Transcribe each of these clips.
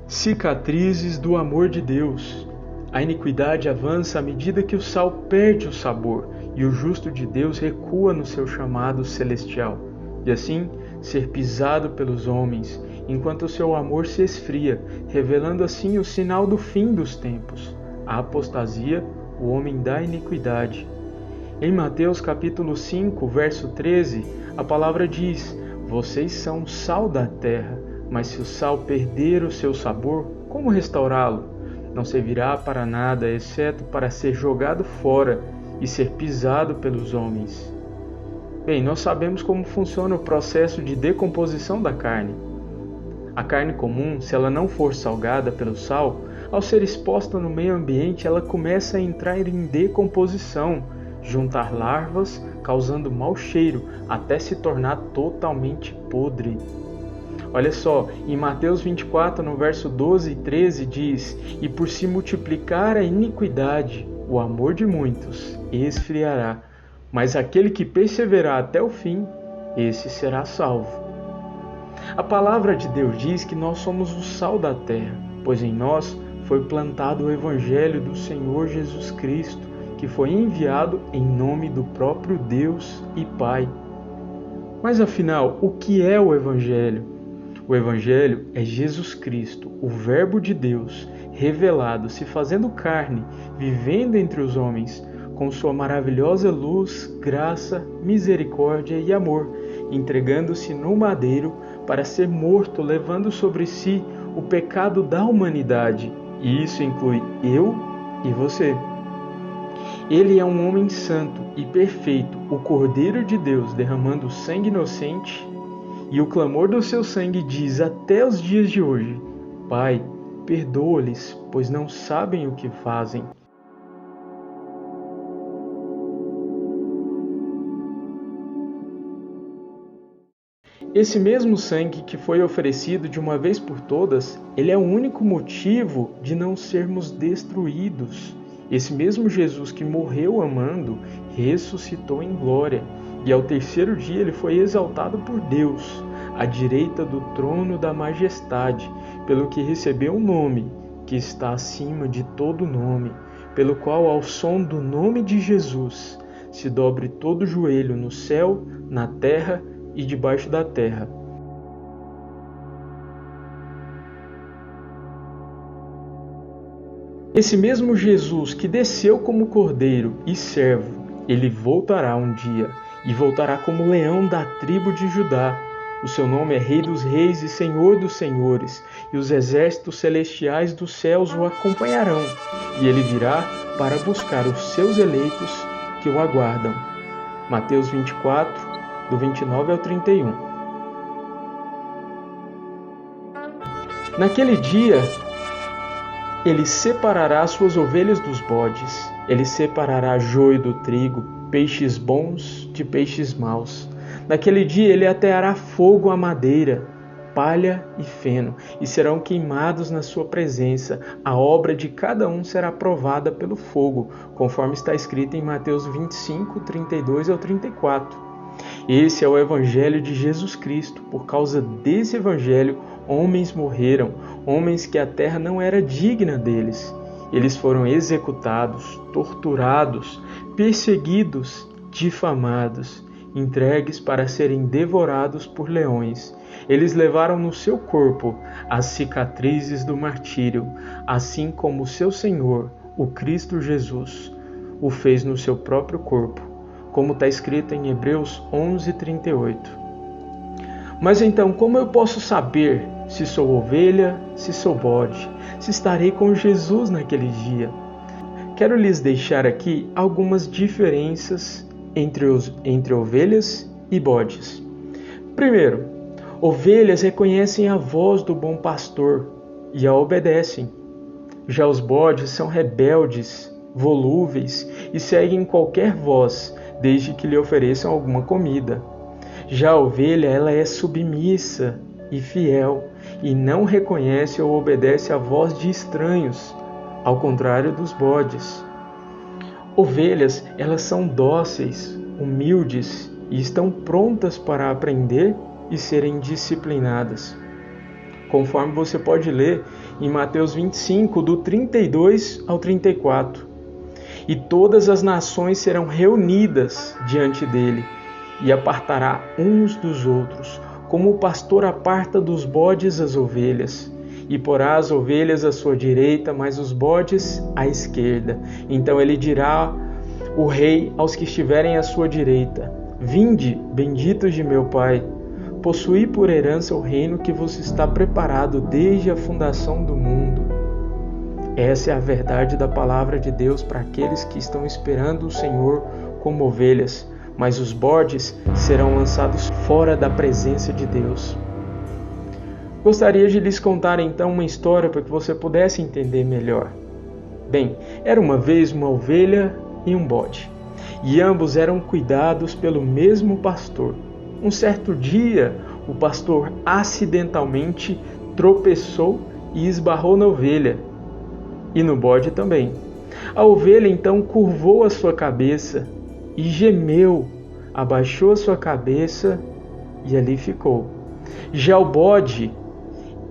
Cicatrizes do amor de Deus. A iniquidade avança à medida que o sal perde o sabor e o justo de Deus recua no seu chamado celestial, e assim ser pisado pelos homens, enquanto o seu amor se esfria, revelando assim o sinal do fim dos tempos, a apostasia, o homem da iniquidade. Em Mateus capítulo 5, verso 13, a palavra diz: "Vocês são o sal da terra, mas se o sal perder o seu sabor, como restaurá-lo? Não servirá para nada, exceto para ser jogado fora e ser pisado pelos homens." Bem, nós sabemos como funciona o processo de decomposição da carne. A carne comum, se ela não for salgada pelo sal, ao ser exposta no meio ambiente, ela começa a entrar em decomposição, juntar larvas, causando mau cheiro, até se tornar totalmente podre. Olha só, em Mateus 24, no verso 12 e 13, diz: "E por se multiplicar a iniquidade, o amor de muitos esfriará, mas aquele que perseverar até o fim, esse será salvo." A palavra de Deus diz que nós somos o sal da terra, pois em nós foi plantado o Evangelho do Senhor Jesus Cristo, que foi enviado em nome do próprio Deus e Pai. Mas afinal, o que é o Evangelho? O Evangelho é Jesus Cristo, o Verbo de Deus, revelado, se fazendo carne, vivendo entre os homens, com sua maravilhosa luz, graça, misericórdia e amor, entregando-se no madeiro para ser morto, levando sobre si o pecado da humanidade. E isso inclui eu e você. Ele é um homem santo e perfeito, o Cordeiro de Deus, derramando sangue inocente, e o clamor do seu sangue diz até os dias de hoje: "Pai, perdoa-lhes, pois não sabem o que fazem." Esse mesmo sangue que foi oferecido de uma vez por todas, ele é o único motivo de não sermos destruídos. Esse mesmo Jesus que morreu amando, ressuscitou em glória, e ao terceiro dia ele foi exaltado por Deus, à direita do trono da majestade, pelo que recebeu um nome que está acima de todo nome, pelo qual, ao som do nome de Jesus, se dobre todo o joelho no céu, na terra e debaixo da terra. Esse mesmo Jesus que desceu como cordeiro e servo, ele voltará um dia, e voltará como leão da tribo de Judá. O seu nome é Rei dos Reis e Senhor dos Senhores, e os exércitos celestiais dos céus o acompanharão, e ele virá para buscar os seus eleitos que o aguardam. Mateus 24, do 29 ao 31. Naquele dia, ele separará suas ovelhas dos bodes, ele separará joio do trigo, peixes bons de peixes maus. Naquele dia ele ateará fogo à madeira, palha e feno, e serão queimados na sua presença. A obra de cada um será provada pelo fogo, conforme está escrito em Mateus 25, 32 ao 34. Esse é o Evangelho de Jesus Cristo. Por causa desse Evangelho, homens morreram, homens que a terra não era digna deles. Eles foram executados, torturados, perseguidos, difamados, entregues para serem devorados por leões. Eles levaram no seu corpo as cicatrizes do martírio, assim como o seu Senhor, o Cristo Jesus, o fez no seu próprio corpo, como está escrito em Hebreus 11:38. Mas então, como eu posso saber se sou ovelha, se sou bode, se estarei com Jesus naquele dia? Quero lhes deixar aqui algumas diferenças entre ovelhas e bodes. Primeiro, ovelhas reconhecem a voz do bom pastor e a obedecem. Já os bodes são rebeldes, volúveis e seguem qualquer voz, desde que lhe ofereçam alguma comida. Já a ovelha, ela é submissa e fiel, e não reconhece ou obedece à voz de estranhos, ao contrário dos bodes. Ovelhas, elas são dóceis, humildes e estão prontas para aprender e serem disciplinadas. conforme você pode ler em Mateus 25, do 32 ao 34. E todas as nações serão reunidas diante dele, e apartará uns dos outros, como o pastor aparta dos bodes as ovelhas. E porá as ovelhas à sua direita, mas os bodes à esquerda. Então ele dirá, o rei, aos que estiverem à sua direita: Vinde, benditos de meu Pai, possuí por herança o reino que vos está preparado desde a fundação do mundo. Essa é a verdade da palavra de Deus para aqueles que estão esperando o Senhor como ovelhas, mas os bodes serão lançados fora da presença de Deus. Gostaria de lhes contar então uma história para que você pudesse entender melhor. Bem, era uma vez uma ovelha e um bode, e ambos eram cuidados pelo mesmo pastor. Um certo dia, o pastor acidentalmente tropeçou e esbarrou na ovelha, e no bode também. A ovelha então curvou a sua cabeça e gemeu, abaixou a sua cabeça e ali ficou. Já o bode,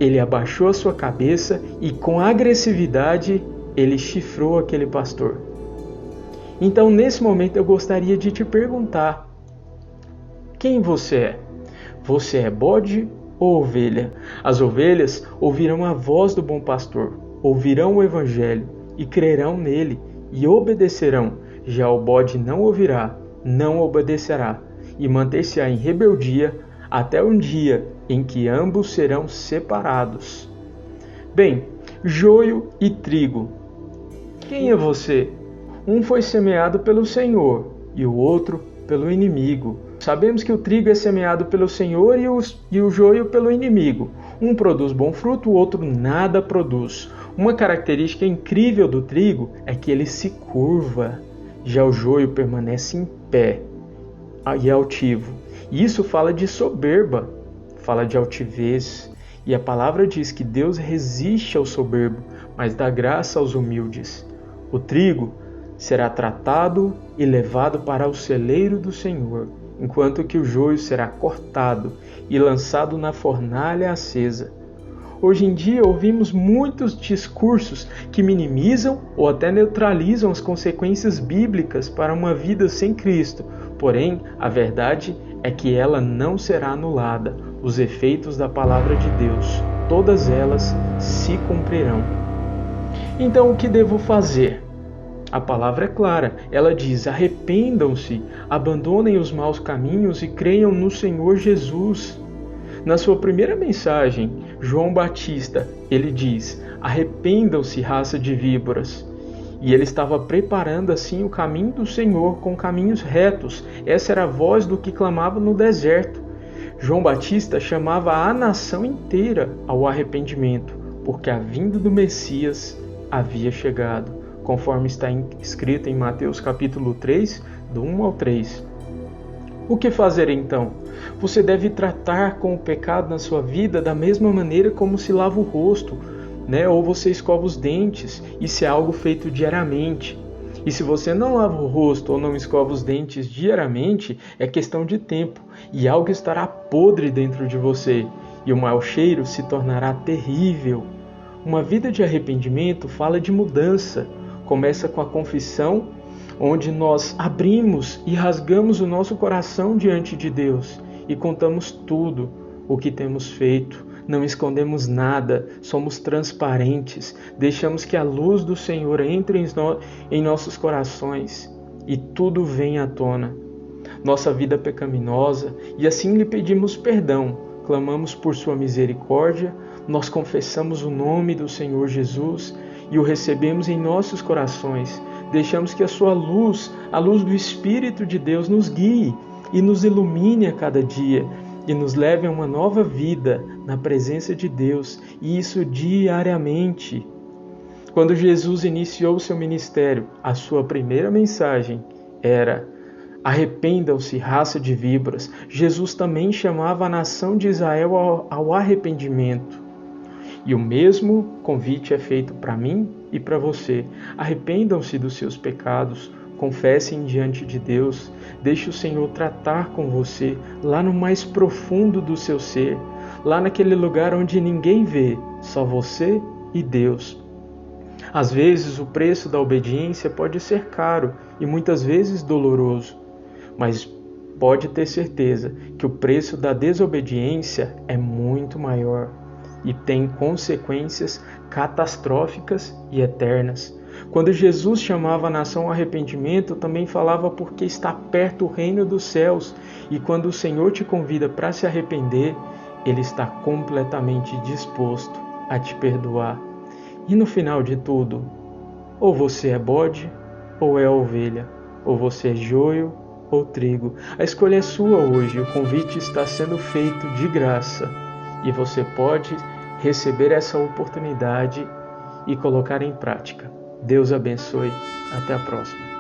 ele abaixou a sua cabeça e com agressividade ele chifrou aquele pastor. Então nesse momento eu gostaria de te perguntar: quem você é? Você é bode ou ovelha? As ovelhas ouvirão a voz do bom pastor, ouvirão o evangelho e crerão nele e obedecerão. Já o bode não ouvirá, não obedecerá e manter-se-á em rebeldia até um dia em que ambos serão separados. Bem, joio e trigo. Quem é você? Um foi semeado pelo Senhor e o outro pelo inimigo. Sabemos que o trigo é semeado pelo Senhor e o joio pelo inimigo. Um produz bom fruto, o outro nada produz. Uma característica incrível do trigo é que ele se curva. Já o joio permanece em pé e altivo. E isso fala de soberba, fala de altivez. E a palavra diz que Deus resiste ao soberbo, mas dá graça aos humildes. O trigo será tratado e levado para o celeiro do Senhor, enquanto que o joio será cortado e lançado na fornalha acesa. Hoje em dia ouvimos muitos discursos que minimizam ou até neutralizam as consequências bíblicas para uma vida sem Cristo. Porém, a verdade é que ela não será anulada. Os efeitos da palavra de Deus, todas elas se cumprirão. Então, o que devo fazer? A palavra é clara, ela diz: arrependam-se, abandonem os maus caminhos e creiam no Senhor Jesus. Na sua primeira mensagem, João Batista, ele diz: arrependam-se, raça de víboras. E ele estava preparando assim o caminho do Senhor com caminhos retos. Essa era a voz do que clamava no deserto. João Batista chamava a nação inteira ao arrependimento, porque a vinda do Messias havia chegado, conforme está escrito em Mateus capítulo 3, do 1 ao 3. O que fazer então? Você deve tratar com o pecado na sua vida da mesma maneira como se lava o rosto, ou você escova os dentes. Isso é algo feito diariamente. E se você não lava o rosto ou não escova os dentes diariamente, é questão de tempo e algo estará podre dentro de você e o mau cheiro se tornará terrível. Uma vida de arrependimento fala de mudança. Começa com a confissão, onde nós abrimos e rasgamos o nosso coração diante de Deus e contamos tudo o que temos feito. Não escondemos nada, somos transparentes, deixamos que a luz do Senhor entre em nossos corações e tudo vem à tona. Nossa vida pecaminosa, e assim lhe pedimos perdão, clamamos por sua misericórdia, nós confessamos o nome do Senhor Jesus e o recebemos em nossos corações. Deixamos que a sua luz, a luz do Espírito de Deus, nos guie e nos ilumine a cada dia e nos leve a uma nova vida na presença de Deus, e isso diariamente. Quando Jesus iniciou seu ministério, a sua primeira mensagem era: arrependam-se, raça de víboras. Jesus também chamava a nação de Israel ao arrependimento. E o mesmo convite é feito para mim e para você. Arrependam-se dos seus pecados, confessem diante de Deus, deixe o Senhor tratar com você lá no mais profundo do seu ser. lá naquele lugar onde ninguém vê, só você e Deus. Às vezes o preço da obediência pode ser caro e muitas vezes doloroso, mas pode ter certeza que o preço da desobediência é muito maior e tem consequências catastróficas e eternas. Quando Jesus chamava a nação ao arrependimento, também falava porque está perto o reino dos céus, e quando o Senhor te convida para se arrepender, Ele está completamente disposto a te perdoar. E no final de tudo, ou você é bode ou é ovelha, ou você é joio ou trigo. A escolha é sua hoje, o convite está sendo feito de graça e você pode receber essa oportunidade e colocar em prática. Deus abençoe. Até a próxima.